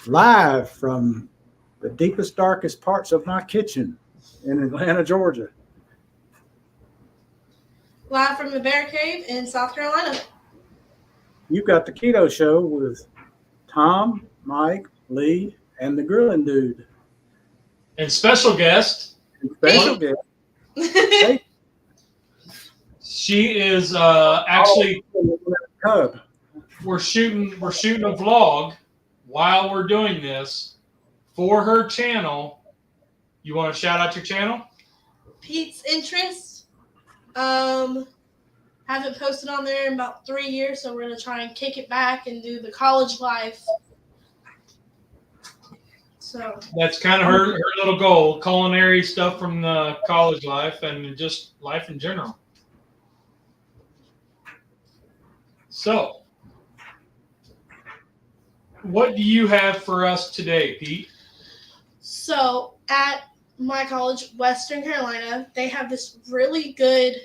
live from the deepest, darkest parts of my kitchen in Atlanta, Georgia. Live from the Bear Cave in South Carolina. You've got the Keto Show with Tom, Mike, Lee, and the Grilling Dude. And special guest. Special guest. Hey. She is actually. Cub. We're shooting a vlog while we're doing this for her channel. You want to shout out your channel? Pete's Interest. Haven't posted on there in about 3 years, so we're gonna try and kick it back and do the college life. So that's kind of her little goal: culinary stuff from the college life and just life in general. So, what do you have for us today, Pete? So, at my college, Western Carolina, they have this really good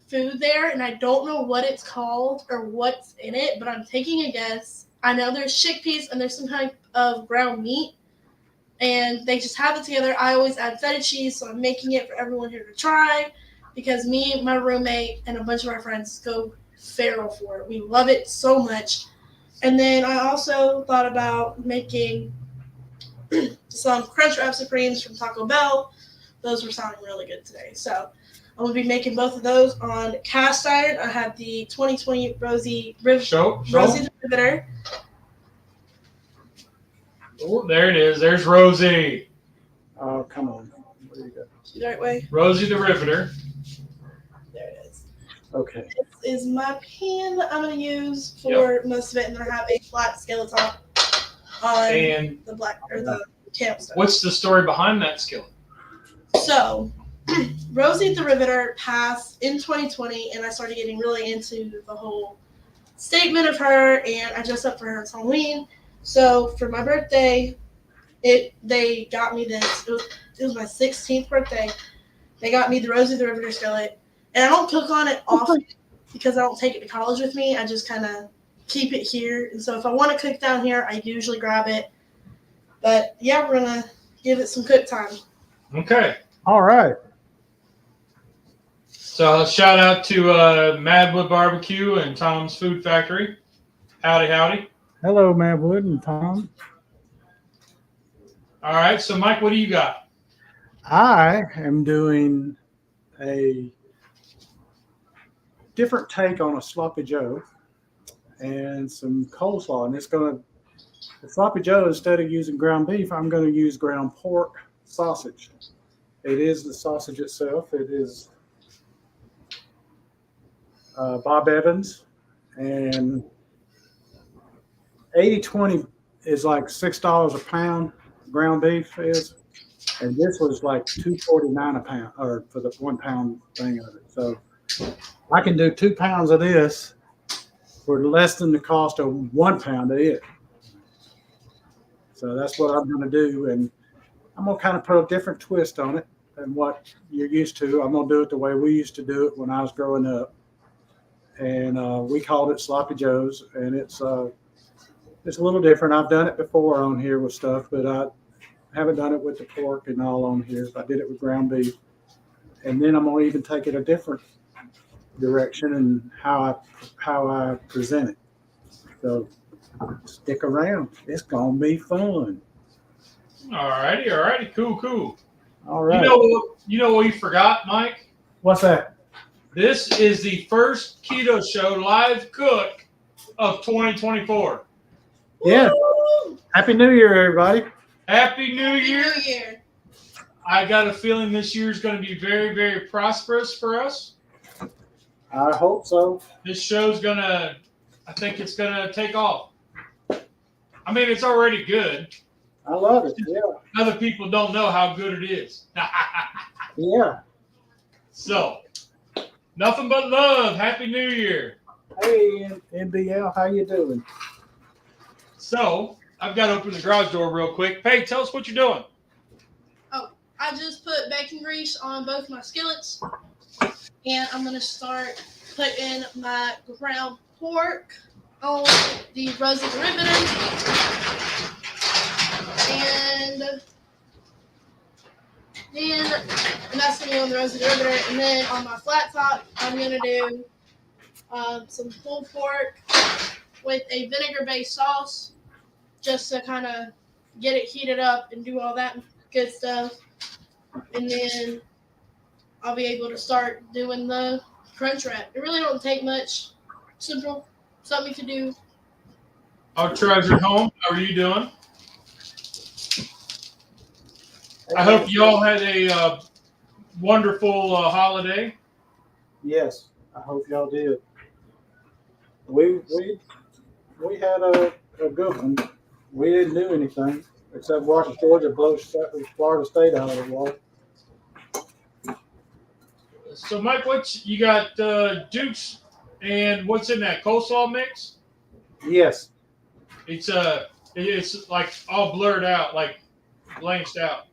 food there, and I don't know what it's called or what's in it, but I'm taking a guess. I know there's chickpeas and there's some type of ground meat, and they just have it together. I always add feta cheese, so I'm making it for everyone here to try because me, my roommate, and a bunch of our friends go feral for it. We love it so much. And then I also thought about making some Crunchwrap Supremes from Taco Bell. Those were sounding really good today. So I'm going to be making both of those on cast iron. I have the 2020 Rosie the Riveter. Oh, there it is. There's Rosie. Oh, come on. Where do you go? The right way. Rosie the Riveter. There it is. Okay. This is my pan that I'm going to use for most of it, and I have a flat skillet top on the black or the camp stove. What's the story behind that skillet? So, Rosie the Riveter passed in 2020, and I started getting really into the whole statement of her, and I dressed up for her as Halloween. So, for my birthday, they got me this. It was my 16th birthday. They got me the Rosie the Riveter skillet, and I don't cook on it often because I don't take it to college with me. I just kind of keep it here, and so if I want to cook down here, I usually grab it. But, yeah, we're going to give it some cook time. Okay. All right. So shout out to Madwood Barbecue and Tom's Food Factory. Howdy, howdy. Hello, Madwood and Tom. All right. So, Mike, what do you got? I am doing a different take on a sloppy Joe and some coleslaw. And the sloppy Joe, instead of using ground beef, I'm going to use ground pork sausage. It is the sausage itself. It is Bob Evans, and 80-20 is like $6 a pound. Ground beef is, and this was like $2.49 a pound, or for the 1 pound thing of it. So I can do 2 pounds of this for less than the cost of 1 pound of it. So that's what I'm going to do, and I'm going to kind of put a different twist on it than what you're used to. I'm going to do it the way we used to do it when I was growing up. And we called it Sloppy Joe's, and it's a little different. I've done it before on here with stuff, but I haven't done it with the pork and all on here. I did it with ground beef. And then I'm going to even take it a different direction in how I present it. So stick around. It's going to be fun. All righty. Cool. All right. You know what you forgot, Mike? What's that? This is the first Keto Show live cook of 2024. Yeah. Woo! Happy New Year, everybody. Happy New Year. New Year. I got a feeling this year is going to be very, very prosperous for us. I hope so. This show's I think it's going to take off. I mean, it's already good. I love it. Yeah. Other people don't know how good it is. Yeah. So, nothing but love. Happy New Year. Hey, NBL, how you doing? So, I've got to open the garage door real quick. Hey, tell us what you're doing. Oh, I just put bacon grease on both my skillets, and I'm going to start putting my ground pork on the Rosie the Riveter. And that's gonna be on the roasted riveter. And then on my flat top, I'm gonna do some pulled pork with a vinegar-based sauce, just to kind of get it heated up and do all that good stuff. And then I'll be able to start doing the crunch wrap. It really don't take much. Simple, something to do. Our treasured home, how are you doing? I hope you all had a wonderful holiday. Yes, I hope y'all did. We had a good one. We didn't do anything except watch Georgia blow Florida State out of the water. So, Mike, you got Duke's, and what's in that coleslaw mix? Yes. It's like all blurred out, like blanched out.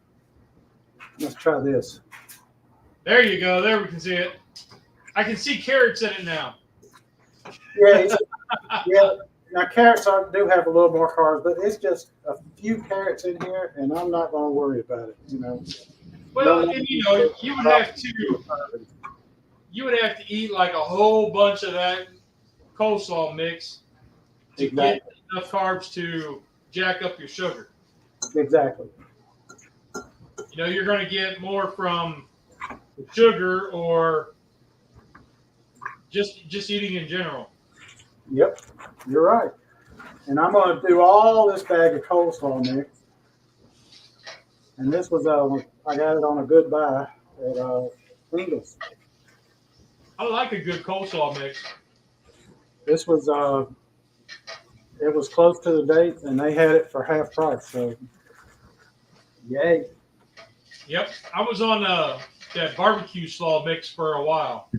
Let's try this. There you go. There we can see it. I can see carrots in it now. Yeah, yeah. Now carrots do have a little more carbs, but it's just a few carrots in here, and I'm not going to worry about it. Well, and you would have to eat like a whole bunch of that coleslaw mix to get enough carbs to jack up your sugar. Exactly. You're going to get more from the sugar or just eating in general. Yep, you're right. And I'm going to do all this bag of coleslaw mix. And this was I got it on a good buy at Ingles. I like a good coleslaw mix. This was it was close to the date, and they had it for half price. So, yay! Yep, I was on that barbecue slaw mix for a while,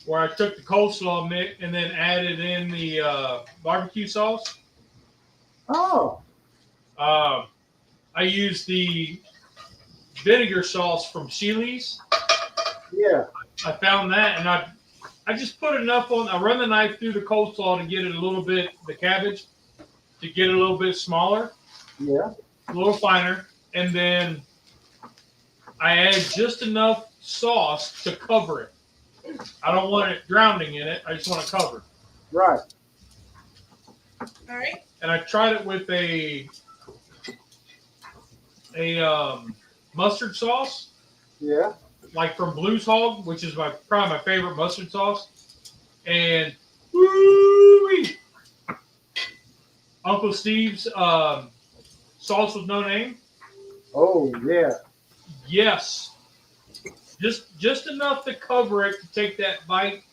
where I took the coleslaw mix and then added in the barbecue sauce. Oh. I used the vinegar sauce from Sheely's. Yeah. I found that, and I just put enough on. I run the knife through the coleslaw to get it a little bit, the cabbage, to get it a little bit smaller. Yeah. A little finer, and then I add just enough sauce to cover it. I don't want it drowning in it. I just want to cover it. Right. All right. And I tried it with a mustard sauce. Yeah. Like from Blues Hog, which is probably my favorite mustard sauce. And woo-wee, Uncle Steve's sauce with no name. Oh yeah. Yes. Just enough to cover it to take that bite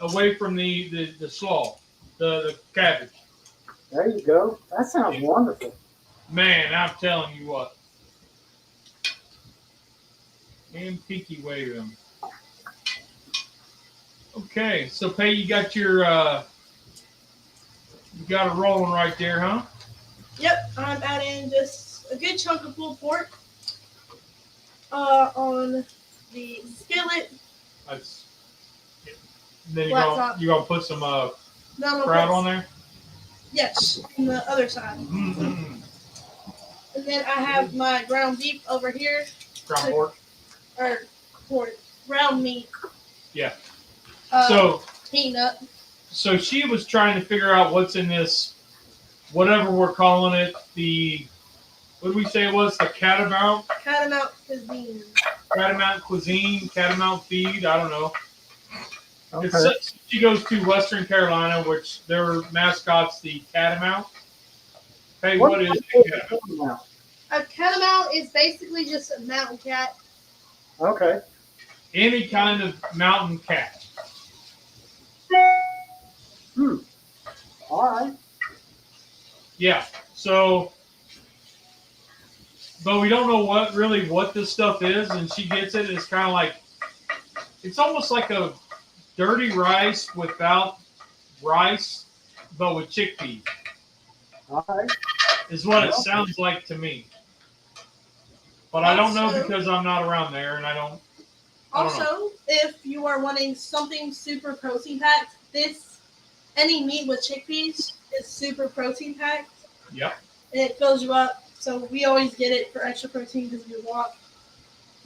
away from the slaw, the cabbage. There you go. That sounds wonderful. Man, I'm telling you what. And pinky wave them. Okay, so Pay, you got your you got it rolling right there, huh? Yep, I'm adding just a good chunk of pulled pork on the skillet. Then you're gonna put some crowd on there. Yes, on the other side. Mm-hmm. And then I have my ground beef over here. Ground pork. Or pork, ground meat. Yeah. So peanut. So she was trying to figure out what's in this, whatever we're calling it. What did we say it was? The Catamount. Catamount cuisine. Catamount cuisine. Catamount feed. I don't know. Okay. She goes to Western Carolina, which their mascot's the Catamount. Hey, what is a Catamount? A catamount is basically just a mountain cat. Okay. Any kind of mountain cat. All right. Yeah. So, but we don't know what this stuff is, and she gets it. It's kind of like, it's almost like a dirty rice without rice, but with chickpeas. All right. Is what it sounds like to me. But I don't know because I'm not around there, and I don't know. If you are wanting something super protein packed, any meat with chickpeas is super protein packed. Yep. And it fills you up. So we always get it for extra protein because we walk.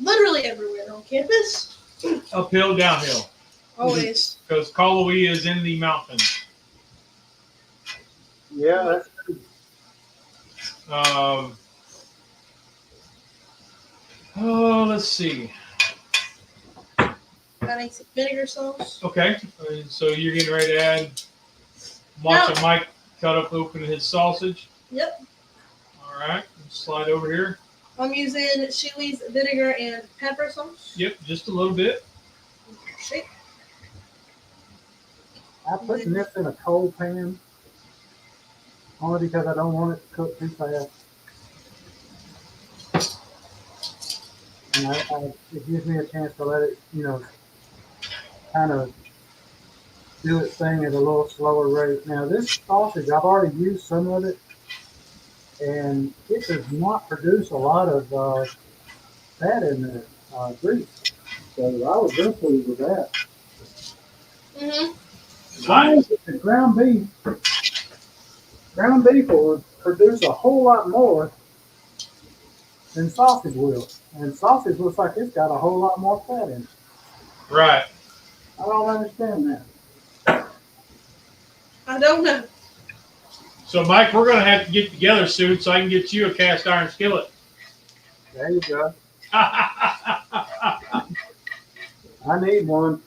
literally everywhere on campus. Uphill, downhill. Always. Because Kalawee is in the mountains. Yeah, that's Let's see. Adding some vinegar sauce. Okay, so you're getting ready to add. Watching Mike cut up open his sausage. Yep. All right, slide over here. I'm using Chili's vinegar and pepper sauce. Yep, just a little bit. Shake. I'm putting this in a cold pan only because I don't want it to cook too fast. And it gives me a chance to let it, kind of do its thing at a little slower rate. Now this sausage, I've already used some of it, and it does not produce a lot of fat in there, grease. So I was real pleased with that. Mhm. The ground beef will produce a whole lot more than sausage will. And sausage looks like it's got a whole lot more fat in it. Right. I don't understand that. I don't know. So, Mike, we're going to have to get together soon so I can get you a cast iron skillet. There you go. I need one.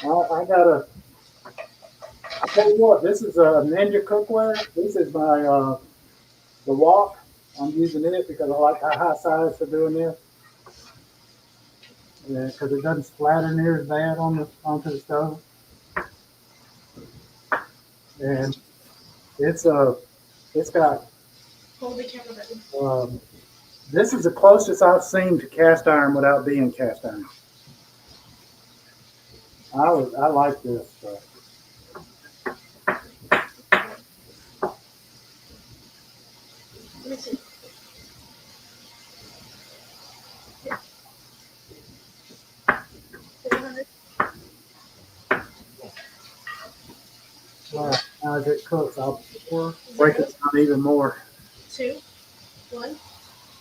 I gotta. I tell you what, this is a Ninja cookware. This is my the wok. I'm using it because I like how high size for doing this. Yeah, because it doesn't splatter near as bad onto the stove. And it's got. Hold the camera ready. This is the closest I've seen to cast iron without being cast iron. I like this stuff. Let me see. Yeah. 400. All right, now as it cooks, I'll break it down even more. 2, 1,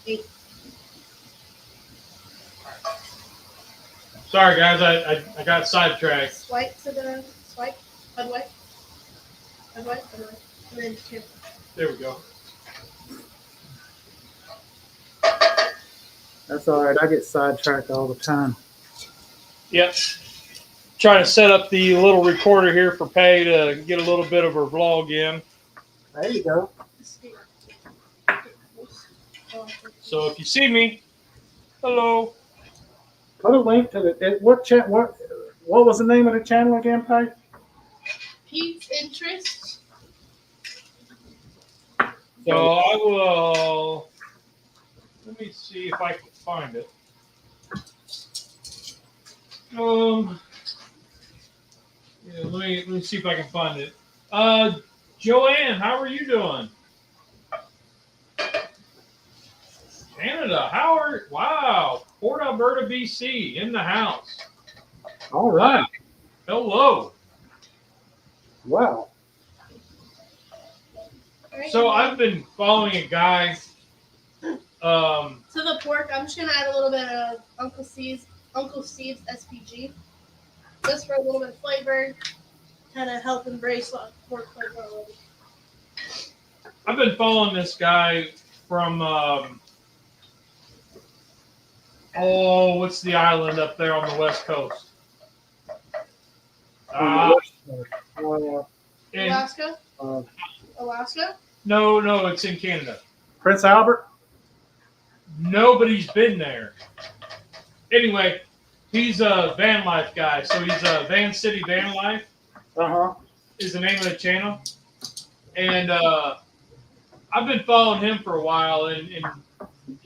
8. Sorry, guys, I got sidetracked. Swipe to the swipe. Unwipe. Unwipe. Unwipe. And then 2. There we go. That's all right. I get sidetracked all the time. Yep. Trying to set up the little recorder here for Pay to get a little bit of her vlog in. There you go. So if you see me, hello. Put a link to the what was the name of the channel again, Pay? Pete's Interest. So I will. Let me see if I can find it. Yeah, let me see if I can find it. Joanne, how are you doing? Canada, wow, Port Alberta, BC, in the house. All right. Hello. Wow. So I've been following a guy. To the pork, I'm just gonna add a little bit of Uncle Steve's SPG, just for a little bit of flavor, kind of help embrace pork flavor already. I've been following this guy from what's the island up there on the west coast? Alaska. Alaska. No, it's in Canada. Prince Albert. Nobody's been there. Anyway, he's a van life guy, so he's a Van City Van Life. Is the name of the channel, and I've been following him for a while, and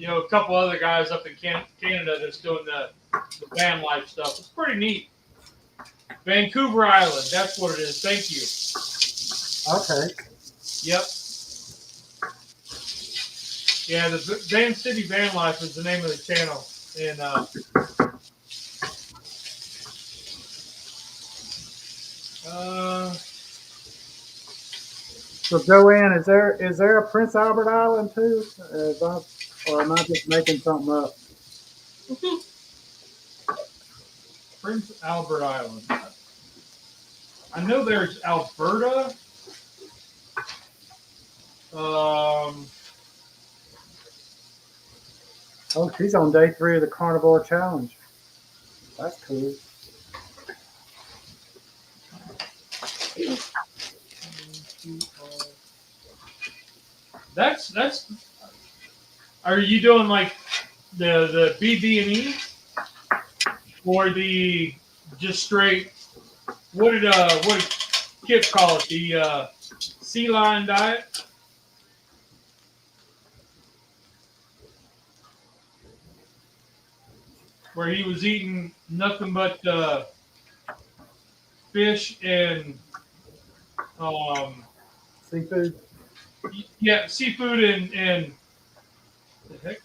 a couple other guys up in Canada that's doing the van life stuff. It's pretty neat. Vancouver Island, that's what it is. Thank you. Okay. Yep. Yeah, the Van City Van Life is the name of the channel, and So Joanne, is there a Prince Albert Island too? Or am I just making something up? Prince Albert Island. I know there's Alberta. Oh, she's on day 3 of the carnivore challenge. That's cool. That's. Are you doing like the BB&E or the just straight? What did Kip call it? The sea lion diet. Where he was eating nothing but fish and Seafood. yeah, seafood and the heck?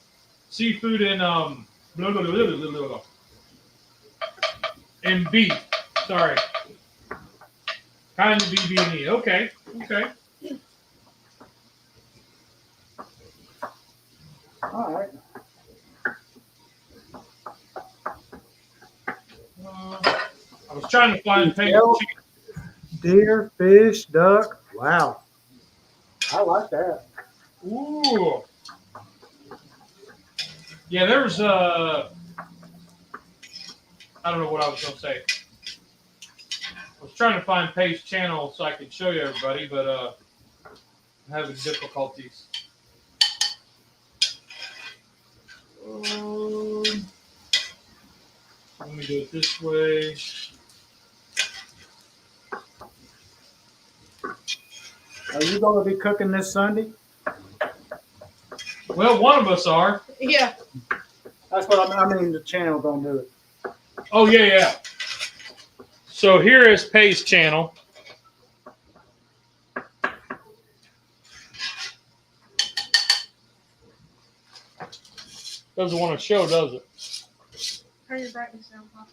Seafood and blah, blah, blah, blah, blah, blah. And beef. Sorry, kind of BB&E. Okay. All right. I was trying to find Elk, deer, fish, duck. Wow. I like that. Ooh. Yeah, there's I don't know what I was gonna say. I was trying to find Paige channel so I could show you everybody, but I'm having difficulties. Let me do it this way. Are you going to be cooking this Sunday? Well, one of us are. Yeah. That's what I mean. The channel going to do it. Oh, yeah. So here is Pay's channel. Doesn't want to show, does it? Turn your brightness down, Pop.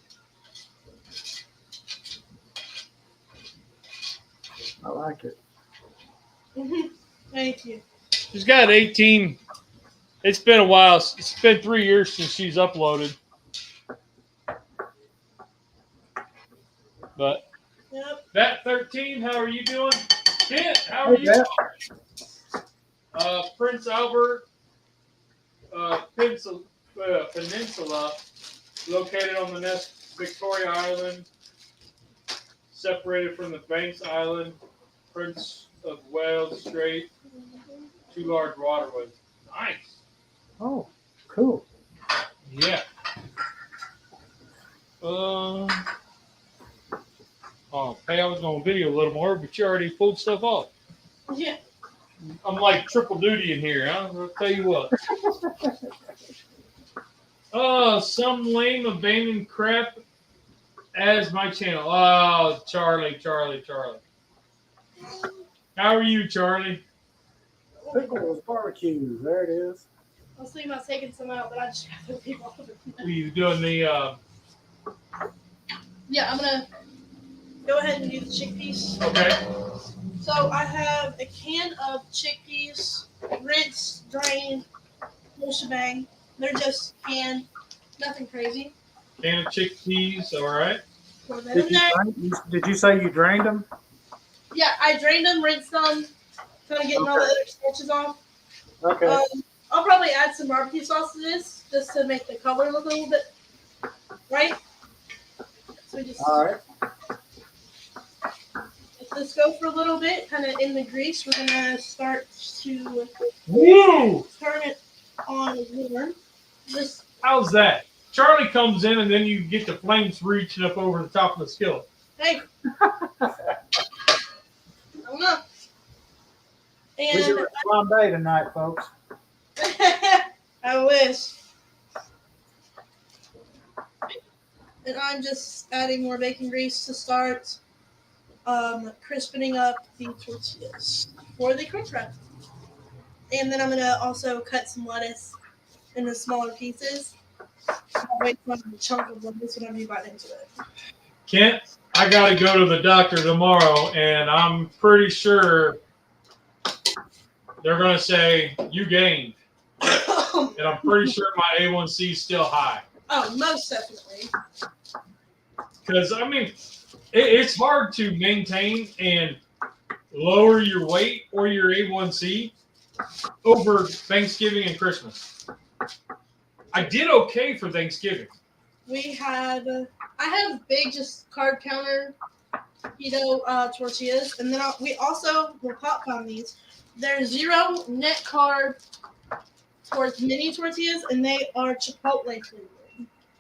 I like it. Thank you. She's got 18. It's been a while. It's been 3 years since she's uploaded. But Yep. that 13, how are you doing? Kent, how are you? Prince Albert Peninsula, located on the next Victoria Island, separated from the Banks Island, Prince of Wales Strait, 2 large waterways. Nice. Oh, cool. Yeah. Hey, I was going to video a little more, but you already pulled stuff off. Yeah. I'm like triple duty in here, huh? I'll tell you what. Some lame abandoned crap as my channel. Oh, Charlie. How are you, Charlie? Pickles barbecue. There it is. I was thinking about taking some out, but I just got the people off of it. Are you doing the Yeah, I'm gonna go ahead and do the chickpeas. okay. So I have a can of chickpeas, rinse, drain, whole shebang. They're just canned, nothing crazy. Can of chickpeas, all right. Pour that in there. Did you say you drained them? Yeah, I drained them, rinsed them, kind of getting all the other starches off. Okay. I'll probably add some barbecue sauce to this just to make the color look a little bit right. So we just All right. let this go for a little bit, kind of in the grease. We're gonna start to Woo! turn it on warm. Just How's that? Charlie comes in and then you get the flames reaching up over the top of the skillet. hey, I don't know. We're And doing flambe tonight, folks. I wish. And I'm just adding more bacon grease to start crispening up the tortillas for the crunch wrap. And then I'm going to also cut some lettuce into smaller pieces. Wait for a chunk of lettuce whenever you bite into it. Kent, I got to go to the doctor tomorrow, and I'm pretty sure they're going to say you gained. And I'm pretty sure my A1C is still high. Oh, most definitely. Because, I mean, it's hard to maintain and lower your weight or your A1C over Thanksgiving and Christmas. I did okay for Thanksgiving. I have big just carb counter keto tortillas, and then we also will pop on these. They're 0 net carb towards mini tortillas, and they are chipotle flavored.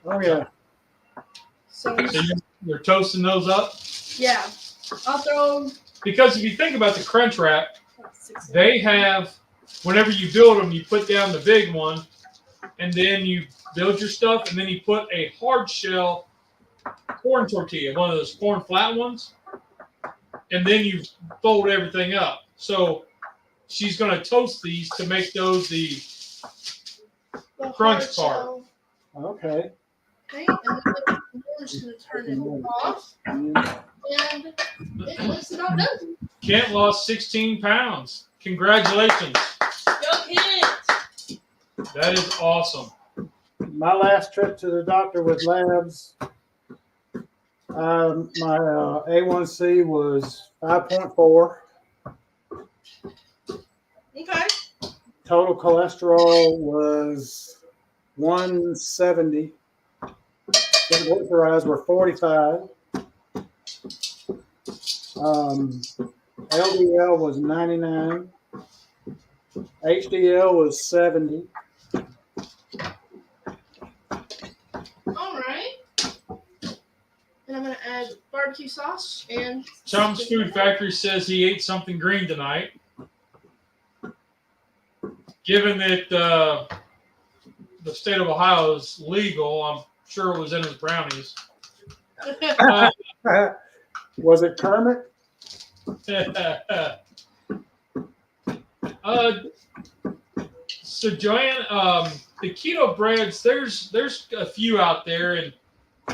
Oh yeah. So you're toasting those up? Yeah. I'll throw. Because if you think about the crunch wrap, they have, whenever you build them, you put down the big one, and then you build your stuff, and then you put a hard shell corn tortilla, one of those corn flat ones, and then you fold everything up. So she's going to toast these to make those the crunch part. Okay. Okay, and then we're just going to turn it off, and it looks about done. Kent lost 16 pounds. Congratulations. Go Kent! That is awesome. My last trip to the doctor with labs, my A1C was 5.4. Okay. Total cholesterol was 170. Triglycerides were 45. LDL was 99. HDL was 70. All right. And I'm going to add barbecue sauce and... Chum's Food Factory says he ate something green tonight. Given that the state of Ohio is legal, I'm sure it was in his brownies. Was it Kermit? So Joanne, the keto breads, there's a few out there, and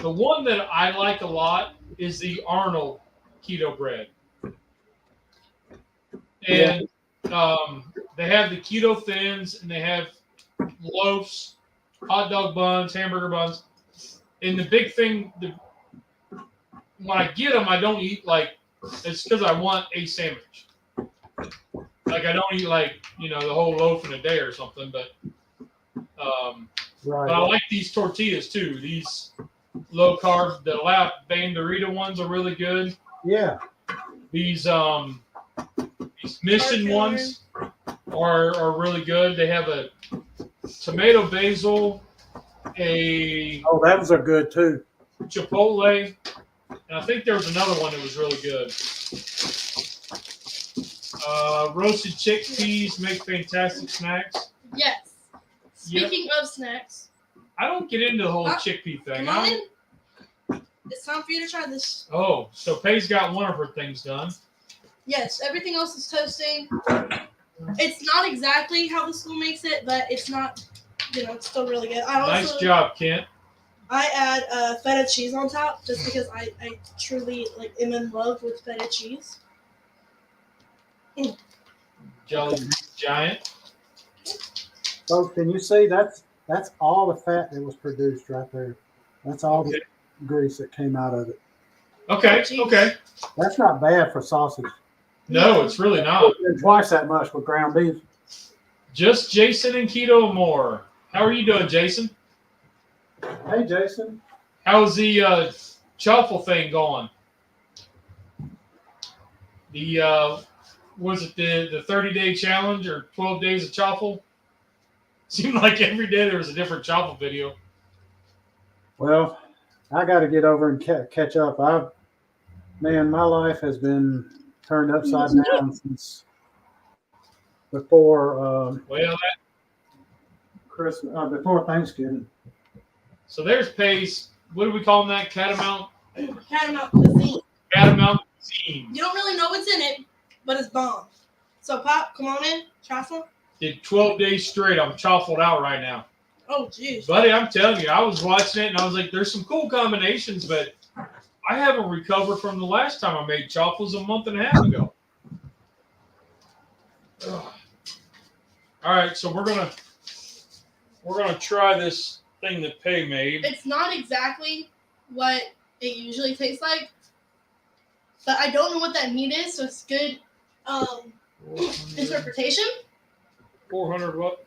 the one that I like a lot is the Arnold keto bread. And they have the keto thins, and they have loaves, hot dog buns, hamburger buns. And the big thing, when I get them, I don't eat it's because I want a sandwich. Like I don't eat the whole loaf in a day or something, but Right. but I like these tortillas too. These low carb, the La Banderita ones are really good. Yeah. These Mission ones are really good. They have a tomato basil, Oh, those are good too. Chipotle, and I think there was another one that was really good. Roasted chickpeas make fantastic snacks. Yes. Speaking of snacks. I don't get into the whole chickpea thing. Come on in. It's time for you to try this. Oh, so Pai's got one of her things done. Yes, everything else is toasting. It's not exactly how the school makes it, but it's not, it's still really good. Nice job, Kent. I add feta cheese on top just because I truly am in love with feta cheese. Jelly giant. Folks, can you see that's all the fat that was produced right there. That's all the grease that came out of it. Okay, okay. That's not bad for sausage. No, it's really not. Twice that much with ground beef. Just Jason and Keto more. How are you doing, Jason? Hey, Jason. How's the truffle thing going? The was it the 30-day challenge or 12 days of truffle? Seemed like every day there was a different truffle video. Well, I got to get over and catch up. My life has been turned upside down since before Christmas, before Thanksgiving. So there's Pace. What do we call them that? Catamount cuisine. Catamount cuisine. You don't really know what's in it, but it's bomb. So Pop, come on in. Try some. Did 12 days straight. I'm choffled out right now. Oh, jeez. Buddy, I'm telling you, I was watching it and I was like, there's some cool combinations, but I haven't recovered from the last time I made choffles a month and a half ago. Ugh. All right, so we're gonna try this thing that Pei made. It's not exactly what it usually tastes like. But I don't know what that meat is, so it's good interpretation. 400 what?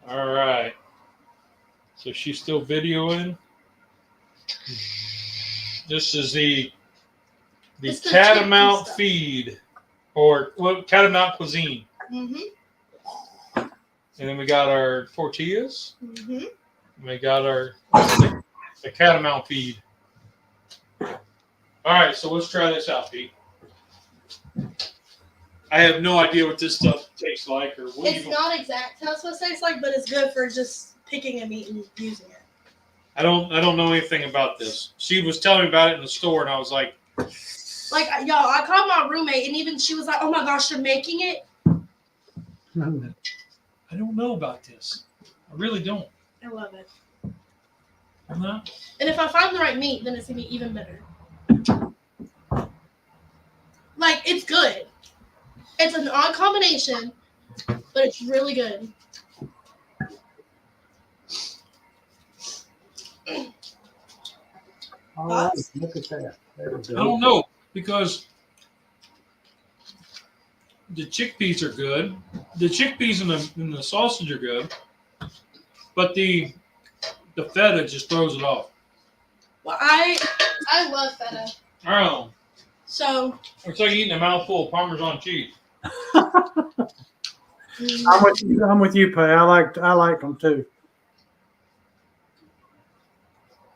All right. So she's still videoing. This is the It's the Catamount chickpea stuff. feed, or Catamount cuisine. Mm-hmm. And then we got our tortillas. Mm-hmm. And we got our the Catamount feed. All right, so let's try this out, Pete. I have no idea what this stuff tastes like, or what It's not exact how it's supposed to taste like, but it's good for just picking a meat and using it. I don't know anything about this. She was telling me about it in the store, and I was like, y'all, I called my roommate, and even she was like, "Oh my gosh, you're making it." I don't know about this. I really don't. I love it. I'm not. And if I find the right meat, then it's gonna be even better. Like, it's good. It's an odd combination, but it's really good. All right, look at that. There we I go. don't know, because the chickpeas are good. The chickpeas and the sausage are good, but the feta just throws it off. Well, I love feta. Oh, So it's like eating a mouthful of Parmesan cheese. I'm with you, Pay. I like them too.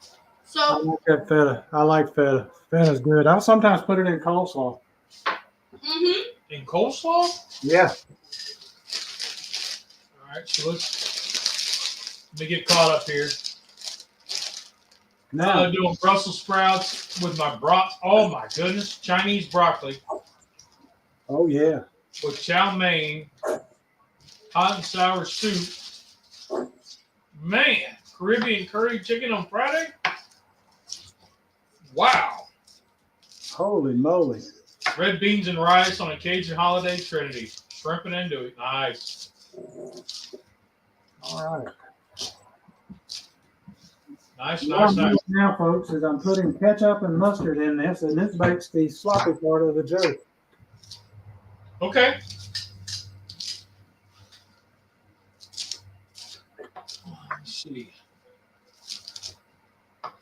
I so like that feta. I like feta. Feta's good. I'll sometimes put it in coleslaw. In coleslaw? Yeah. All right, so let me get caught up here. Now, Doing Brussels sprouts with my oh my goodness, Chinese broccoli oh yeah. with chow mein, hot and sour soup. Man, Caribbean curry chicken on Friday? Wow. Holy moly. Red beans and rice on a Cajun holiday trinity. Shrimp and andouille. Nice. All right. Nice, What nice, I'm nice. doing now, folks, is I'm putting ketchup and mustard in this, and this makes the sloppy part of the jerky. Okay. Let's see.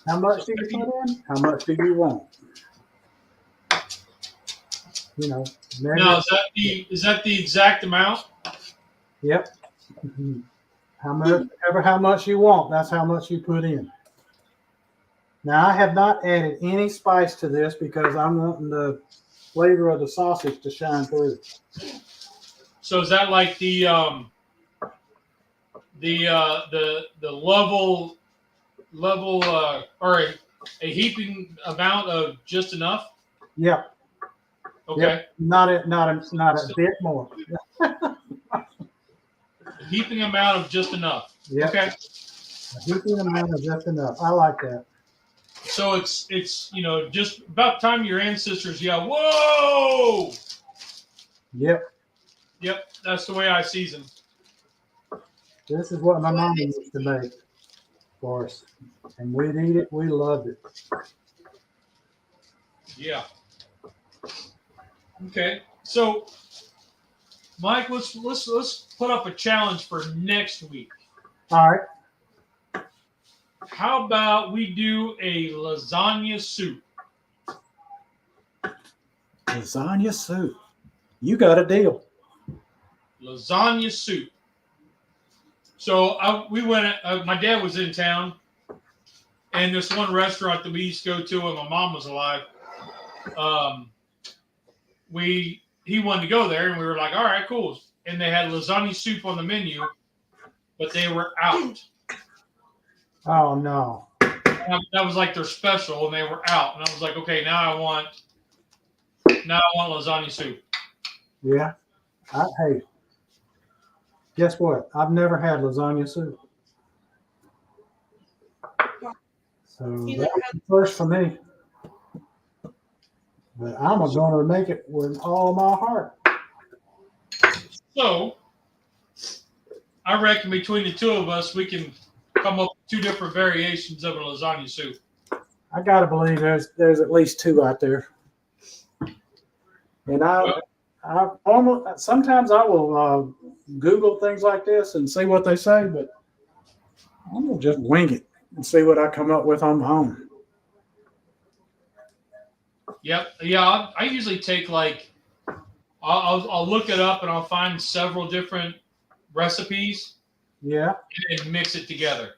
How much do you put in? How much do you want? You know. Now, is that the exact amount? Yep. How much you want, that's how much you put in. Now, I have not added any spice to this because I'm wanting the flavor of the sausage to shine through. So is that like the level or a heaping amount of just enough? Yep. Okay. Yep. Not a bit more. A heaping amount of just enough. Yep. Okay. A heaping amount of just enough. I like that. So it's just about time your ancestors yell, "Whoa!" Yep. Yep, that's the way I season. This is what my mom used to make for us, and we'd eat it. We loved it. Yeah. Okay. So, Mike, let's put up a challenge for next week. All right. How about we do a lasagna soup? Lasagna soup. You got a deal. Lasagna soup. So we went. My dad was in town, and this one restaurant that we used to go to when my mom was alive. He wanted to go there, and we were like, "All right, cool." And they had lasagna soup on the menu, but they were out. Oh no. That was like their special, and they were out. And I was like, "Okay, now I want lasagna soup." Yeah. Hey. Guess what? I've never had lasagna soup. So that's the first for me. But I'm going to make it with all my heart. So I reckon between the two of us, we can come up with 2 different variations of a lasagna soup. I gotta believe there's at least 2 out there. And I almost sometimes I will Google things like this and see what they say, but I'm gonna just wing it and see what I come up with on my own. Yep. Yeah. I usually take like, I'll look it up and I'll find several different recipes. Yeah. And mix it together.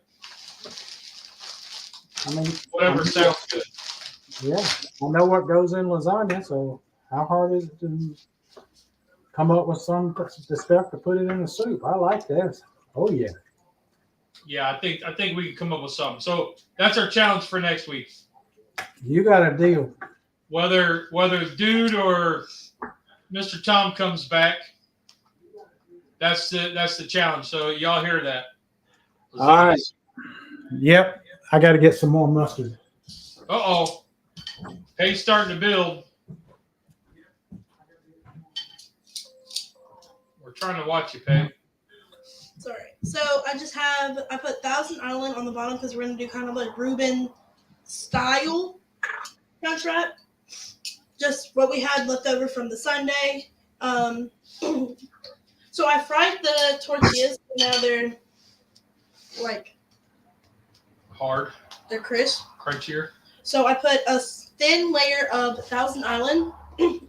I mean, Whatever sounds good. Yeah. I know what goes in lasagna, so how hard is it to come up with the stuff to put it in the soup? I like this. Oh yeah. Yeah, I think we can come up with something. So that's our challenge for next week. You got a deal. Whether Dude or Mr. Tom comes back, that's the challenge. So y'all hear that? All right. Yep. I got to get some more mustard. Uh-oh. Pace starting to build. We're trying to watch you, Pay. Sorry. So I put Thousand Island on the bottom because we're going to do kind of like Reuben style crunch wrap. Just what we had left over from the Sunday. So I fried the tortillas. Now they're like Hard. they're crisp. Crunchier. So I put a thin layer of Thousand Island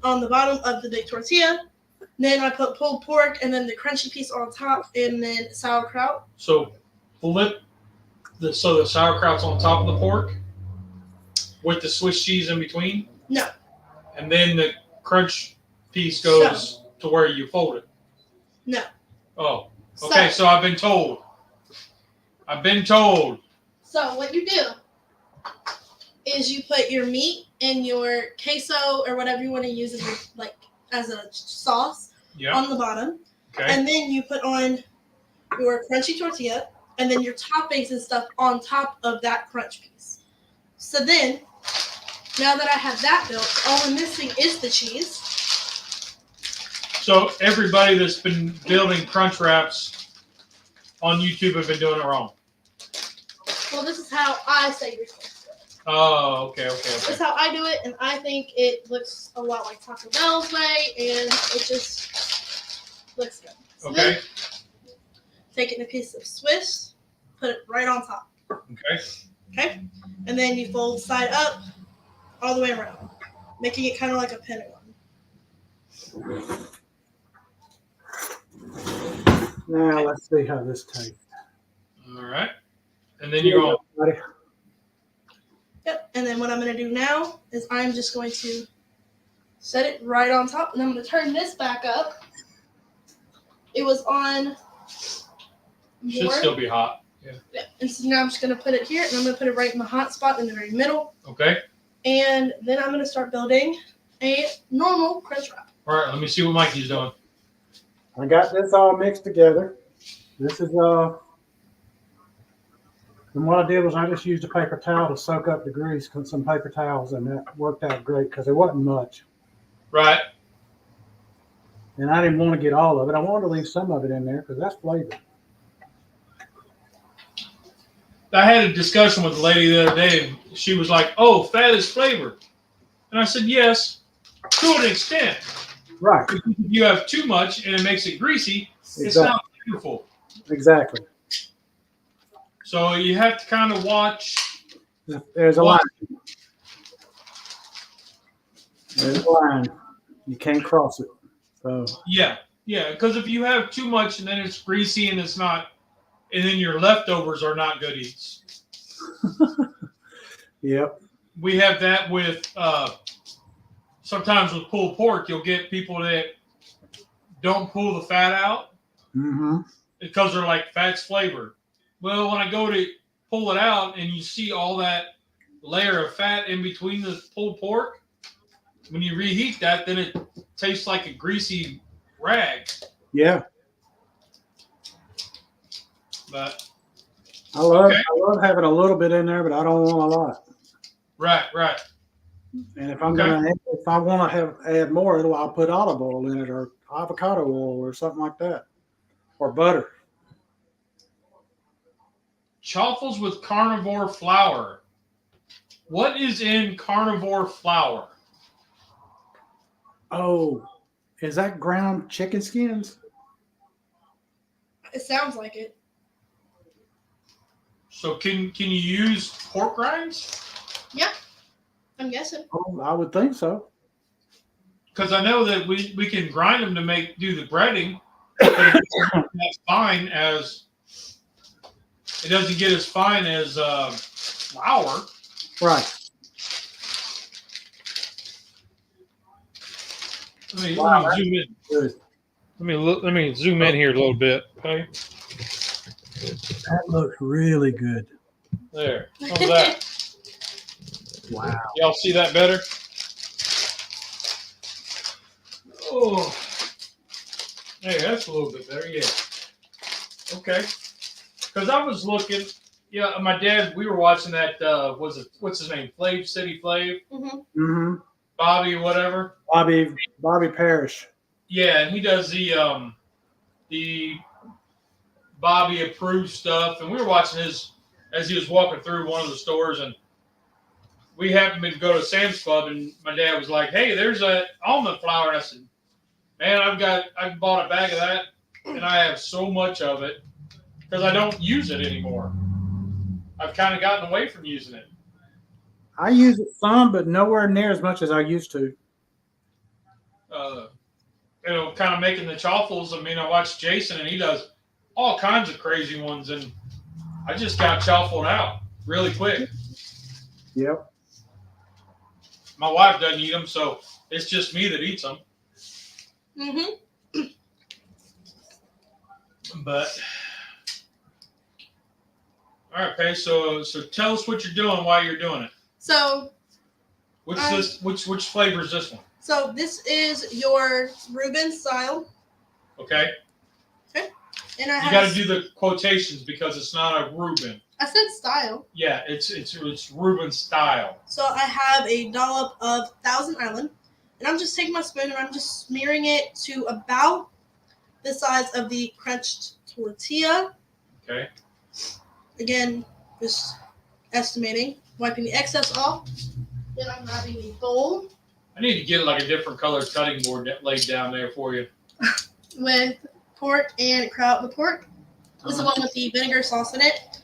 on the bottom of the big tortilla. Then I put pulled pork and then the crunchy piece on top and then sauerkraut. So flip the sauerkraut's on top of the pork with the Swiss cheese in between? No. And then the crunch piece goes to where you fold it? No. Oh. Okay, so I've been told. So what you do is you put your meat and your queso or whatever you want to use as a sauce on the bottom. Okay. And then you put on your crunchy tortilla and then your toppings and stuff on top of that crunch piece. So then, now that I have that built, all I'm missing is the cheese. So everybody that's been building crunch wraps on YouTube have been doing it wrong. Well, this is how I say you're supposed to do it. Oh, okay. This is how I do it, and I think it looks a lot like Taco Bell's way, and it just looks good. So Okay. Taking a piece of Swiss, put it right on top. Okay? And then you fold side up all the way around, making it kind of like a pentagon. Now let's see how this tastes. All right. And then you're going. Yep. And then what I'm going to do now is I'm just going to set it right on top, and I'm going to turn this back up. It was on. Should still be hot. Yeah. And so now I'm just going to put it here, and I'm going to put it right in the hot spot in the very middle. Okay. And then I'm going to start building a normal crunch wrap. All right. Let me see what Mikey's doing. I got this all mixed together. This is and what I did was I just used a paper towel to soak up the grease with some paper towels, and that worked out great because there wasn't much. Right. And I didn't want to get all of it. I wanted to leave some of it in there because that's flavor. I had a discussion with a lady the other day, and she was like, "Oh, fat is flavor," and I said, "Yes, to an extent. Right. If you have too much and it makes it greasy, Exactly. It's not flavorful." Exactly. So you have to kind of watch. There's a line. There's a line. You can't cross it. So Yeah, because if you have too much and then it's greasy and it's not, and then your leftovers are not good eats. Yep. We have that with sometimes with pulled pork. You'll get people that don't pull the fat out because they're like, fat's flavor. Well, when I go to pull it out and you see all that layer of fat in between the pulled pork, when you reheat that, then it tastes like a greasy rag. Yeah. But I love having a little bit in there, but I don't want a lot. Right. And if I'm if I want to add more, I'll put olive oil in it or avocado oil or something like that, or butter. Chaffles with carnivore flour. What is in carnivore flour? Oh, is that ground chicken skins? It sounds like it. So can you use pork rinds? Yeah, I'm guessing. Oh, I would think so. Because I know that we can grind them to do the breading, but it doesn't get as fine as flour. Right. Let me Wow, zoom in. Good. Let me zoom in here a little bit. Okay, That looks really good. there. How's that? Wow. Y'all see that better? Oh, hey, that's a little bit better. Yeah. Okay. Because I was looking. Yeah, my dad. We were watching that. What's his name? City Flav. Mm-hmm. Bobby, whatever. Bobby Parrish. Yeah, and he does the Bobby approved stuff, and we were watching his as he was walking through one of the stores, and we happened to go to Sam's Club, and my dad was like, "Hey, there's a almond flour," and I said, "Man, I bought a bag of that, and I have so much of it because I don't use it anymore. I've kind of gotten away from using it." I use it some, but nowhere near as much as I used to. Kind of making the chaffles. I mean, I watched Jason, and he does all kinds of crazy ones, and I just got chaffled out really quick. Yep. My wife doesn't eat them, so it's just me that eats them. Mm-hmm. But all right, Paige. So tell us what you're doing while you're doing it. So Which flavor is this one? So this is your Reuben style. Okay. Okay. And You got to do the quotations because it's not a Reuben. I said style. Yeah, it's Reuben style. So I have a dollop of Thousand Island, and I'm just taking my spoon and I'm just smearing it to about the size of the crunched tortilla. Okay. Again, just estimating, wiping the excess off. Then I'm grabbing a bowl I need to get like a different color cutting board laid down there for you. with pork and kraut. The pork is the one with the vinegar sauce in it.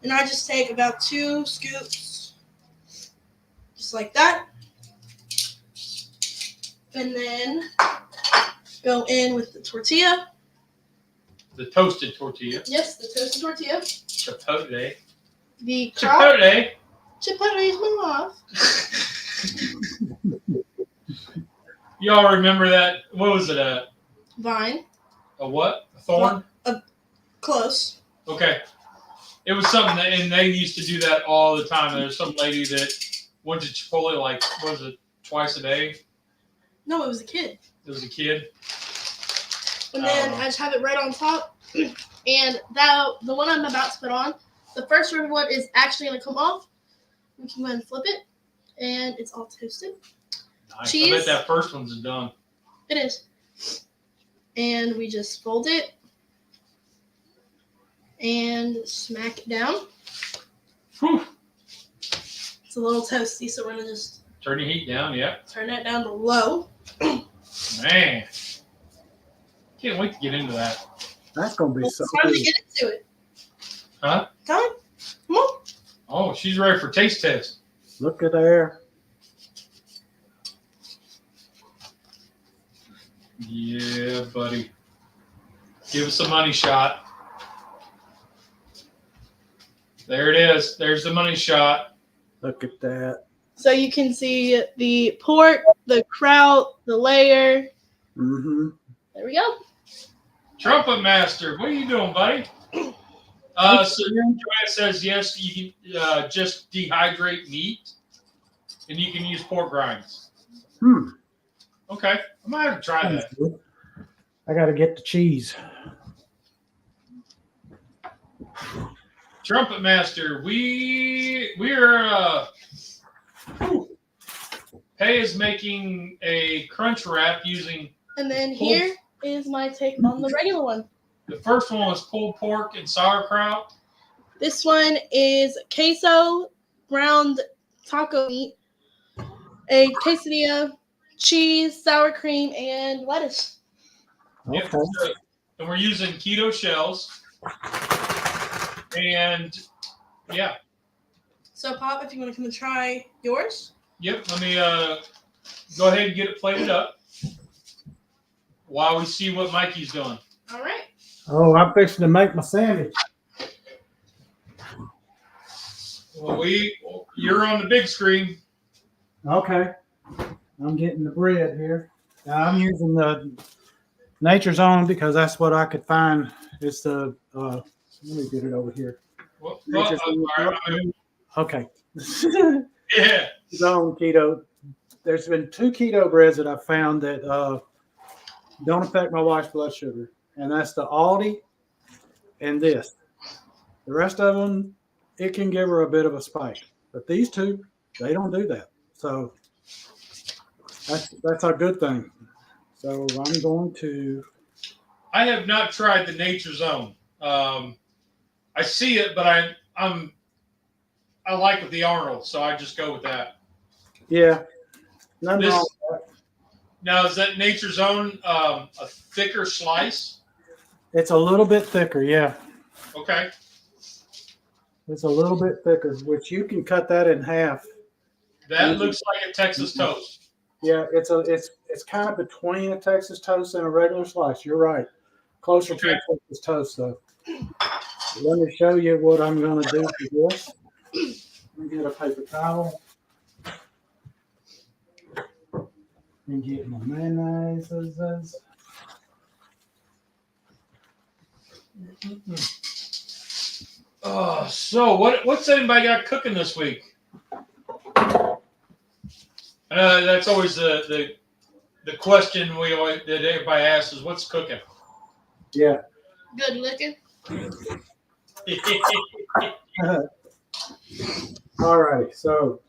And I just take about 2 scoops, just like that. And then go in with the tortilla. The toasted tortilla. Yes, the toasted tortilla. Chipotle. The kraut. Chipotle. Chipotle is my love. Y'all remember that? What was it? Vine. A what? A thorn? Close. Okay. It was something that, and they used to do that all the time. There was some lady that went to Chipotle like, what was it, twice a day? No, it was a kid. It was a kid. And then I just have it right on top. And the one I'm about to put on, the first river one is actually going to come off. We can go ahead and flip it. And it's all toasted. Nice. Cheese. I bet that first one's done. It is. And we just fold it. And smack it down. Whew. It's a little toasty, so we're going to just Turn your heat down, yeah. turn that down to low. Man. Can't wait to get into that. That's going to be so It's time good. to get into it. Huh? Come on. Oh, she's ready for taste test. Look at there. Yeah, buddy. Give us a money shot. There it is. There's the money shot. Look at that. So you can see the pork, the kraut, the layer. Mm-hmm. There we go. Trumpet Master, what are you doing, buddy? So Joanne says yes, you can just dehydrate meat, and you can use pork rinds. Okay, I might have to try that. I got to get the cheese. Trumpet Master, we're Pei is making a crunch wrap using. And then here is my take on the regular one. The first one was pulled pork and sauerkraut. This one is queso, ground taco meat, a quesadilla, cheese, sour cream, and lettuce. Yep. Okay. And we're using keto shells. And yeah. So, Pop, if you want to come and try yours. Yep. Let me go ahead and get it plated up while we see what Mikey's doing. All right. Oh, I'm fixing to make my sandwich. Well, you're on the big screen. Okay. I'm getting the bread here. I'm using the Nature's Own because that's what I could find. It's the let me get it over here. Well, Nature's Own. all right. Okay. Yeah. Own keto. There's been 2 keto breads that I've found that don't affect my wife's blood sugar, and that's the Aldi and this. The rest of them, it can give her a bit of a spike, but these 2, they don't do that. So that's a good thing. So I'm going to. I have not tried the Nature's Own. I see it, but I like the Arnold, so I just go with that. Yeah. Nothing wrong with that. Now, is that Nature's Own a thicker slice? It's a little bit thicker, yeah. Okay. It's a little bit thicker, which you can cut that in half. That looks like a Texas toast. Yeah, it's kind of between a Texas toast and a regular slice. You're right. Closer to a Texas toast, though. Let me show you what I'm going to do for this. Let me get a paper towel. And get my mayonnaise. So what's anybody got cooking this week? That's always the question that everybody asks is what's cooking. Yeah. Good looking. All right. So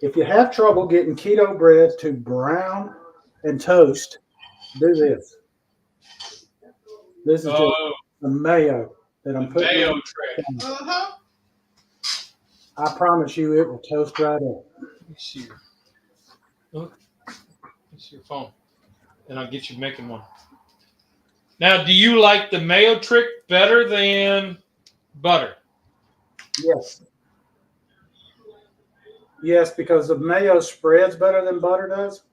if you have trouble getting keto bread to brown and toast, do this. This is just the mayo that I'm putting. Mayo tray. Uh-huh. I promise you, it will toast right up. Let me see your phone, and I'll get you making one. Now, do you like the mayo trick better than butter? Yes. Yes, because the mayo spreads better than butter does.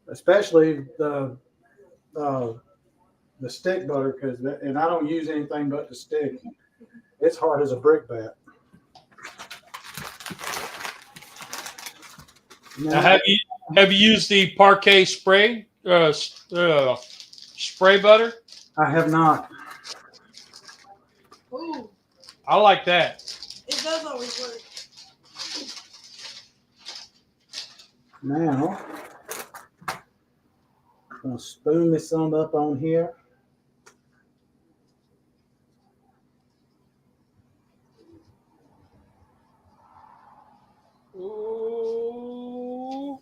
Especially the stick butter, and I don't use anything but the stick. It's hard as a brick bat. Now, have you used the Parquet spray spray butter? I have not. Ooh, I like that. it does always work. Now, I'm going to spoon this some up on here. Ooh.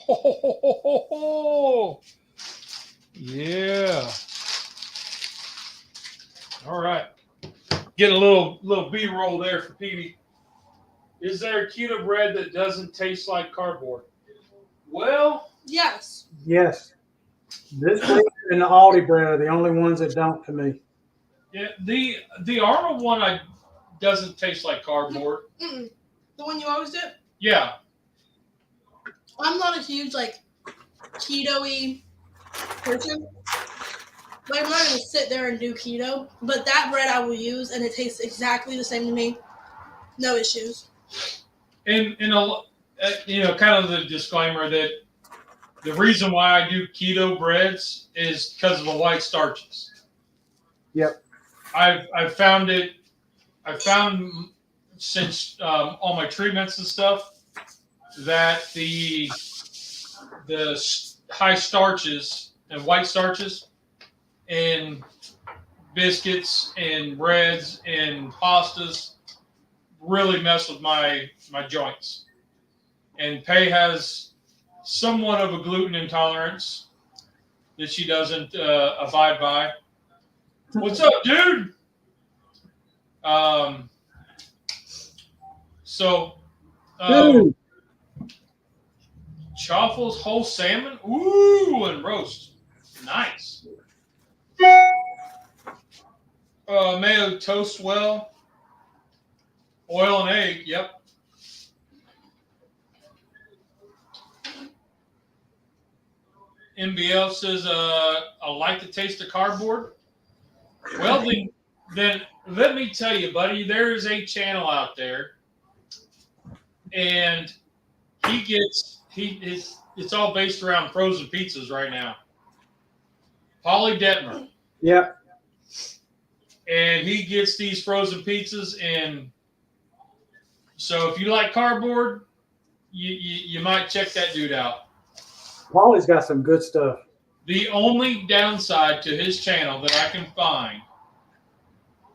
Ho, ho, ho, ho, ho. Yeah. All right. Get a little B-roll there for Petey. Is there a keto bread that doesn't taste like cardboard? Well, Yes. Yes. This bread and the Aldi bread are the only ones that don't to me. yeah. The Arnold one doesn't taste like cardboard. Mm-mm. The one you always do? Yeah. I'm not a huge, keto-y person. But I'm not going to sit there and do keto. But that bread I will use, and it tastes exactly the same to me. No issues. And kind of the disclaimer that the reason why I do keto breads is because of the white starches. Yep. I've found since all my treatments and stuff that the high starches and white starches in biscuits and breads and pastas really mess with my joints. And Pei has somewhat of a gluten intolerance that she doesn't abide by. What's up, dude? So, Dude, Chaffles whole salmon, ooh, and roast, nice. Mayo toast well, oil and egg, yep. MBL says, I like the taste of cardboard. Well, then let me tell you, buddy, there is a channel out there, and it's all based around frozen pizzas right now. Polly Detmer. yep. And he gets these frozen pizzas, and so if you like cardboard, you might check that dude out. Paulie's got some good stuff. The only downside to his channel that I can find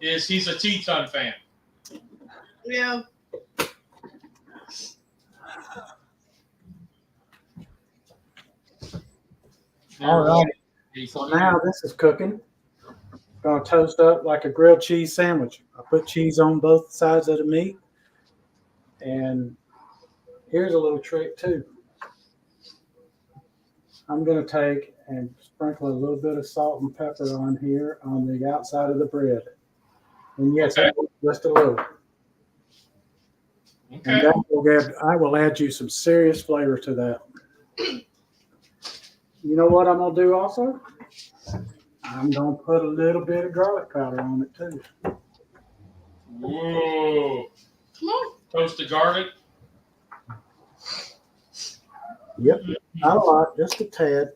is he's a Teton fan. Yeah. All right. So now this is cooking. Gonna toast up like a grilled cheese sandwich. I put cheese on both sides of the meat. And here's a little trick too. I'm gonna take and sprinkle a little bit of salt and pepper on here on the outside of the bread. And yes, Okay. just a little. And Okay. that I will add you some serious flavor to that. You know what I'm gonna do also? I'm gonna put a little bit of garlic powder on it too. Whoa. Come on. Toasted garlic. Yep, not a lot, just a tad.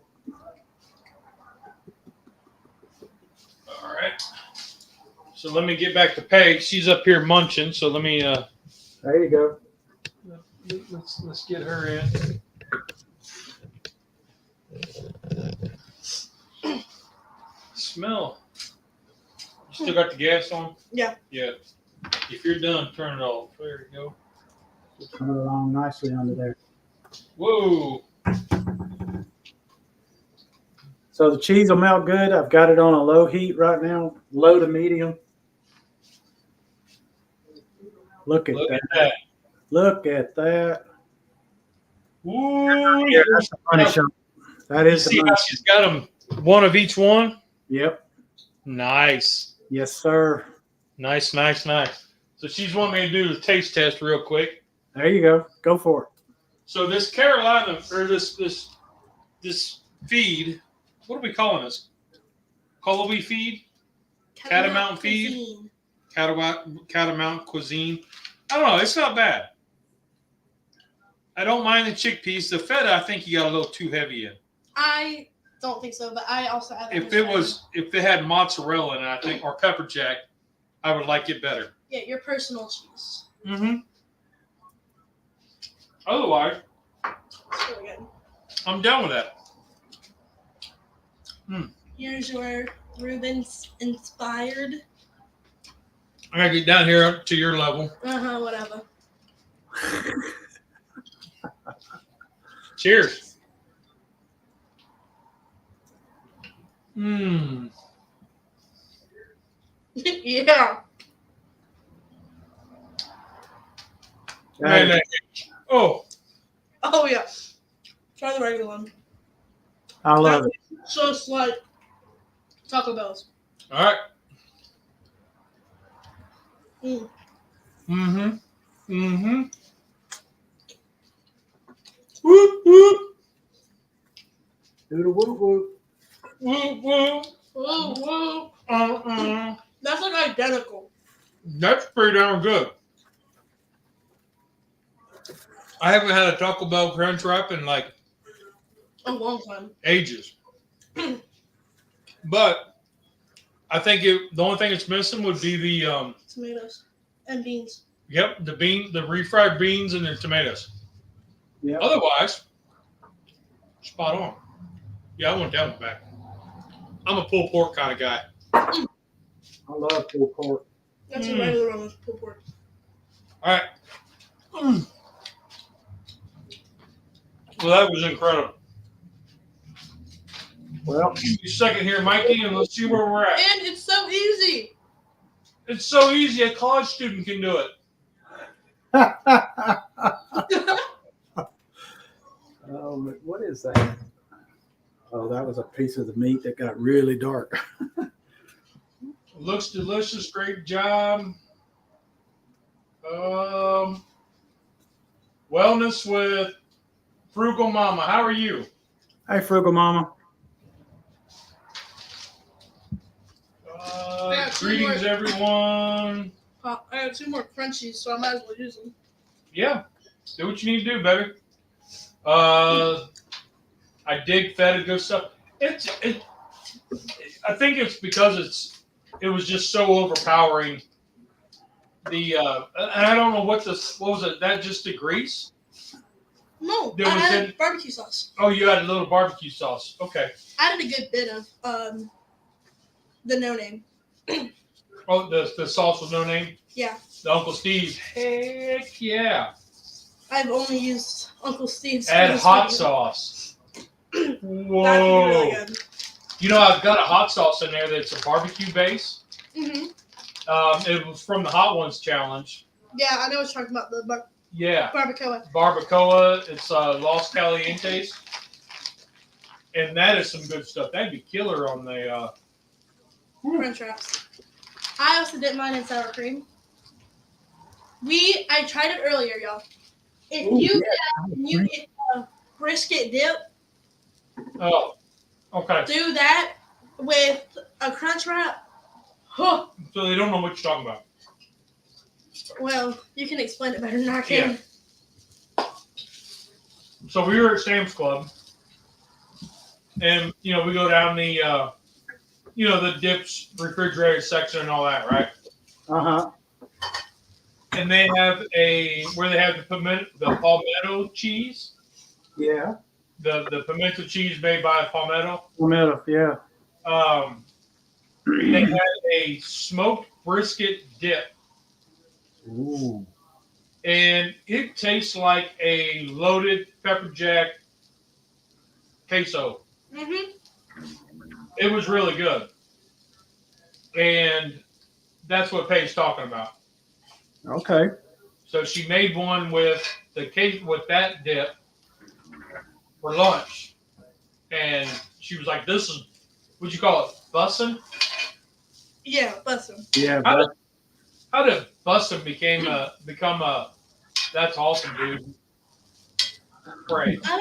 All right. So let me get back to Peg. She's up here munching. So let me There you go. let's get her in. Smell. You still got the gas on? Yeah. Yeah. If you're done, turn it off. There you go. Turn it along nicely under there. Whoa. So the cheese will melt good. I've got it on a low heat right now, low to medium. Look at that. Look at that. Ooh. Yeah, that's the money shot. That You is the see money how shot. she's got them, one of each one? Yep. Nice. Yes, sir. Nice, nice, nice. So she's wanting me to do the taste test real quick. There you go. Go for it. So this Carolina, or this feed, what are we calling this? Colby feed? Catamount feed? Cuisine. Catamount cuisine. I don't know. It's not bad. I don't mind the chickpeas. The feta, I think you got a little too heavy in. I don't think so, but I also add If it had mozzarella in it, I think, or pepper jack, I would like it better. Yeah, your personal cheese. Mm-hmm. Otherwise, It's really good. I'm done with that. Here's your Reuben's inspired. I gotta get down here to your level. Whatever. Cheers. Mmm. Yeah. Man, oh, Oh yeah. Try the regular one. I love it. Just like Taco Bell's. all right. Mm. Mm-hmm. Mm-hmm. Whoop, whoop. Do the whoop whoop. Whoop, whoop. Whoa, whoa. That's like identical. That's pretty darn good. I haven't had a Taco Bell Crunch Wrap in like A long time. ages. But I think the only thing it's missing would be the Tomatoes and beans. the refried beans and the tomatoes. Yeah. Otherwise, spot on. Yeah, I went down the back. I'm a pulled pork kind of guy. I love pulled pork. That's a regular one with pulled pork. All right. Well, that was incredible. Well, You second here, Mikey, and let's see where we're at. And it's so easy. It's so easy. A college student can do it. oh, what is that? Oh, that was a piece of the meat that got really dark. Looks delicious. Great job. Wellness with Frugal Mama. How are you? Hey, Frugal Mama. Greetings, everyone. I have 2 more crunchies, so I might as well use them. Yeah, do what you need to do, baby. I dig feta good stuff. I think it's because it was just so overpowering. And I don't know what was it? That just the grease? No, There I was added barbecue sauce. Oh, you added a little barbecue sauce. Okay. I added a good bit of the no name. Oh, the sauce with no name? Yeah. The Uncle Steve's. Heck yeah. I've only used Uncle Steve's. Add hot sauce. Whoa. That'd be really good. You know, I've got a hot sauce in there that's a barbecue base. Mm-hmm. It was from the Hot Ones Challenge. Yeah, I know what you're talking about, the Yeah. barbacoa. Barbacoa. It's Los Calientes. And that is some good stuff. That'd be killer on the... Crunch wraps. I also did mine in sour cream. I tried it earlier, y'all. If you get a brisket dip, Oh, okay. do that with a crunch wrap. Huh. So they don't know what you're talking about. Well, you can explain it better than I can. Yeah. So we were at Sam's Club, and we go down the the dips refrigerated section and all that, right? And they have where they have the palmetto cheese. Yeah. The pimento cheese made by Palmetto. Palmetto, yeah. They had a smoked brisket dip. Ooh. And it tastes like a loaded pepper jack queso. Mm-hmm. It was really good. And that's what Paige talking about. Okay. So she made one with that dip for lunch. And she was like, this is, what'd you call it, bussin'? Yeah, bussin'. Yeah. How did bussin' become a, that's awesome, dude. Great. I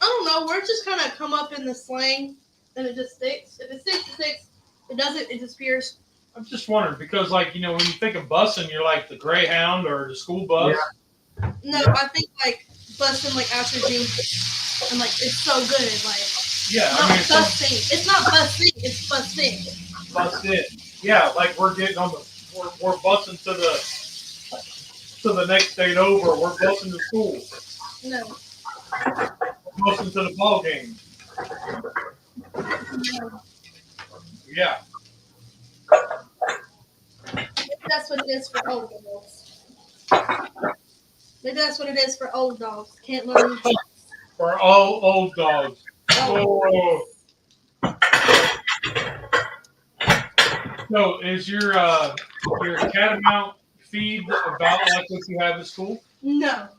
don't know. Words just kind of come up in the slang, and it just sticks. If it sticks, it sticks. If it doesn't, it disappears. I'm just wondering, because, when you think of bussin', you're like the Greyhound or the school bus. Yeah. No, yeah. I think, bussin', after James, and, it's so good. Yeah, busing. It's not busing, it's busing. Busing. Yeah, we're getting on we're busing to the next state over. We're busing to school. No. We're busing to the ball game. No. Yeah. Maybe that's what it is for old dogs. Maybe that's what it is for old dogs. Can't learn. For all old dogs. Oh. So, is your catamount feed about like what you have at school? No.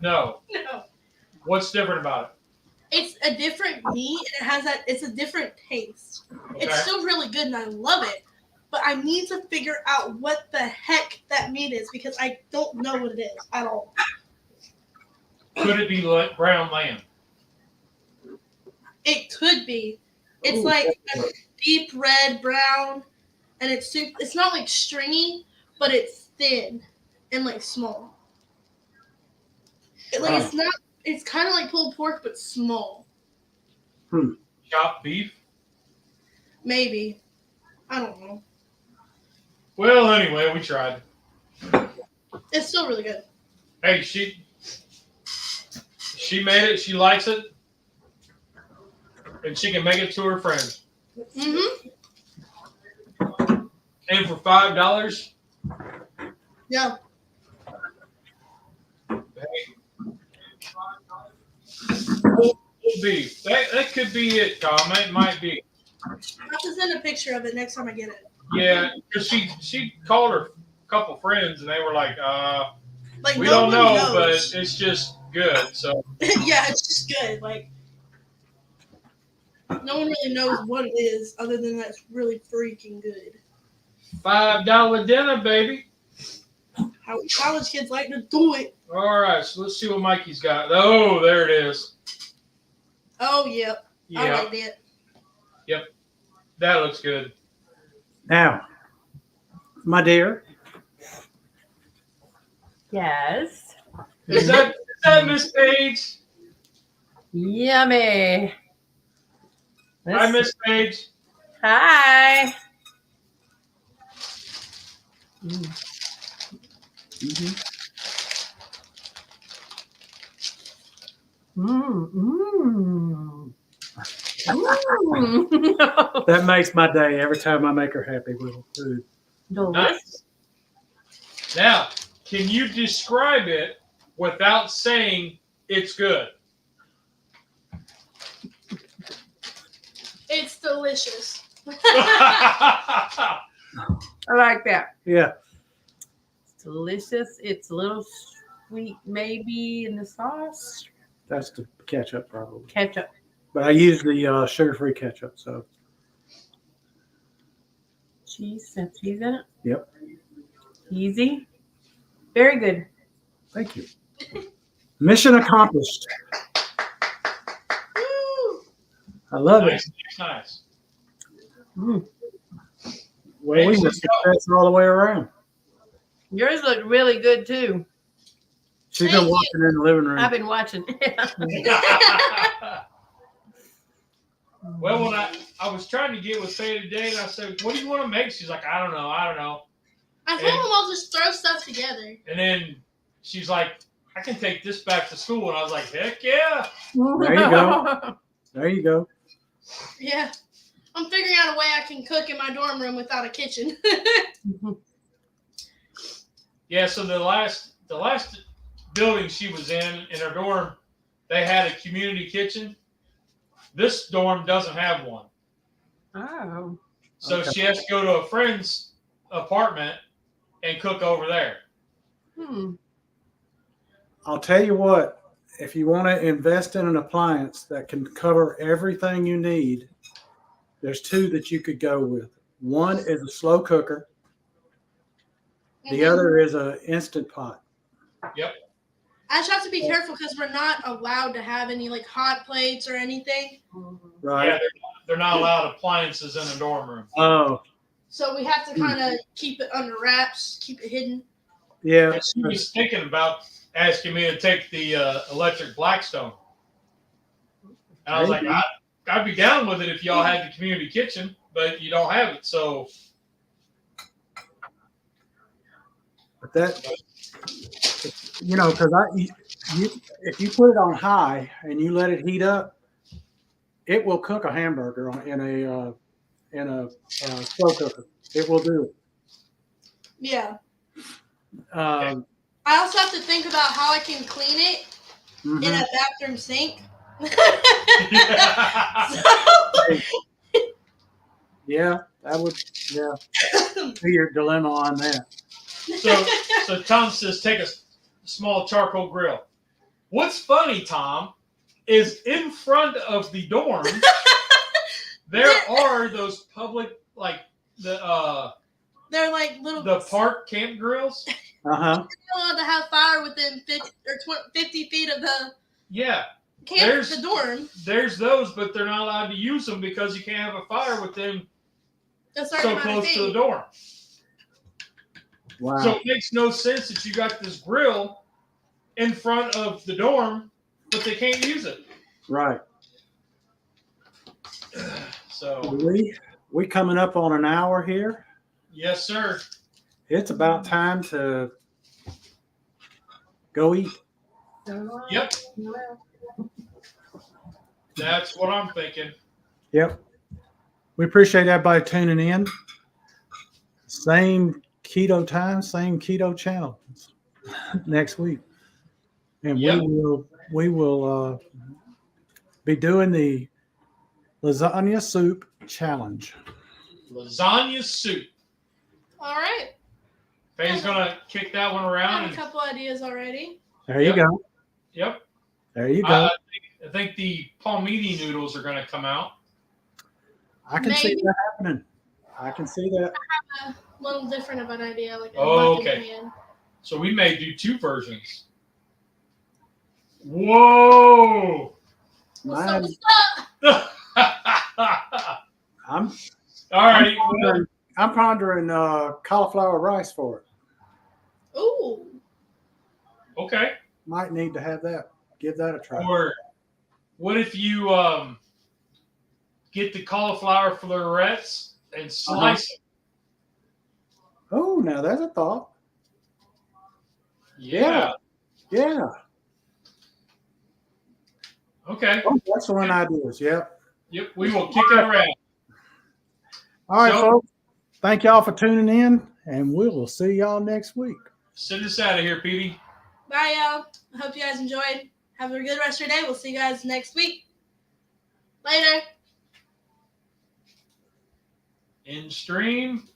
No. No. What's different about it? It's a different meat, and it's a different taste. Okay. It's still really good, and I love it. But I need to figure out what the heck that meat is because I don't know what it is at all. Could it be brown lamb? It could be. It's a deep red brown, and it's not stringy, but it's thin and small. It's not. It's kind of like pulled pork, but small. Chopped beef? Maybe. I don't know. Well, anyway, we tried. It's still really good. Hey, she made it. She likes it. And she can make it to her friends. Mm-hmm. And for $5? Yeah. Old could be. That could be it, Tom. It might be. I have to send a picture of it next time I get it. Yeah, because she called her couple friends and they were like, Like we no don't one know, knows. but it's just good. So Yeah, it's just good. Like no one really knows what it is, other than that's really freaking good. $5 dinner, baby. How college kids like to do it. All right, so let's see what Mikey's got. Oh, there it is. Oh yep. I Yeah, like that. that looks good. Now, my dear, Yes. Is that Miss Page? Yummy. Hi, Miss Page. Hi. that makes my day every time I make her happy with food. Delicious. Nice. Now, can you describe it without saying it's good? It's delicious. I like that. Yeah, It's delicious. It's a little sweet, maybe in the sauce. that's the ketchup probably. Ketchup. But I use the sugar-free ketchup, so. Cheese. Some cheese in it. Yep. Easy. Very good. Thank you. Mission accomplished. Woo! I love it. Nice. Mm. Well, we were success all the way around. Yours look really good too. She's been watching in the living room. I've been watching. Well, when I was trying to get with Faye today, and I said, "What do you want to make?" She's like, "I don't know." I told them I'll just throw stuff together. And then she's like, "I can take this back to school," and I was like, "Heck yeah!" There you go. There you go. Yeah. I'm figuring out a way I can cook in my dorm room without a kitchen. Yeah. So the last building she was in her dorm, they had a community kitchen. This dorm doesn't have one. Oh. So Okay. she has to go to a friend's apartment and cook over there. I'll tell you what, if you want to invest in an appliance that can cover everything you need, there's two that you could go with. One is a slow cooker. The other is an instant pot. Yep. I just have to be careful because we're not allowed to have any like hot plates or anything. Right? Yeah, they're not allowed appliances in a dorm room. Oh, So we have to kind of keep it under wraps, keep it hidden. yeah. And she was thinking about asking me to take the electric Blackstone. And I was like, I'd be down with it if y'all had the community kitchen, but you don't have it. So But that, because if you put it on high and you let it heat up, it will cook a hamburger in a slow cooker. It will do it. Yeah. Um, I also have to think about how I can clean it in mhm. a bathroom sink. Yeah, that would. Yeah, be your dilemma on that. so Tom says take a small charcoal grill. What's funny, Tom, is in front of the dorm there are those public like They're like little. the park camp grills. Uh huh. You're allowed to have fire within 50 feet of the Yeah, camp, the dorm. there's those, but they're not allowed to use them because you can't have a fire within A certain so amount of close to the feet. dorm. Wow. So it makes no sense that you got this grill in front of the dorm, but they can't use it. Right. So We coming up on an hour here. yes, sir. It's about time to go eat. Yep, that's what I'm thinking. Yep. We appreciate everybody tuning in. Same keto time, same keto channel next week. And Yep. we will be doing the lasagna soup challenge. Lasagna soup. All right. Faye's gonna kick that one I around. have a couple ideas already. There you go. Yep. There you go. I think the palmini noodles are gonna come out. I can see Maybe. that happening. I can see that. A little different of an idea, like a Oh, muffin okay. pan. So we may do 2 versions. Whoa! What's Mine, up? I'm All right. I'm pondering cauliflower rice for it. Ooh. Okay. Might need to have that. Give that a try. Or what if you get the cauliflower florets and slice them? Oh, now there's a thought. Yeah. Yeah. Okay. Oh, excellent ideas. Yep. Yep. We will kick it around. All right, So- folks. Thank y'all for tuning in, and we will see y'all next week. Send us out of here, Petey. Bye, y'all. I hope you guys enjoyed. Have a good rest of your day. We'll see you guys next week. Later. In stream.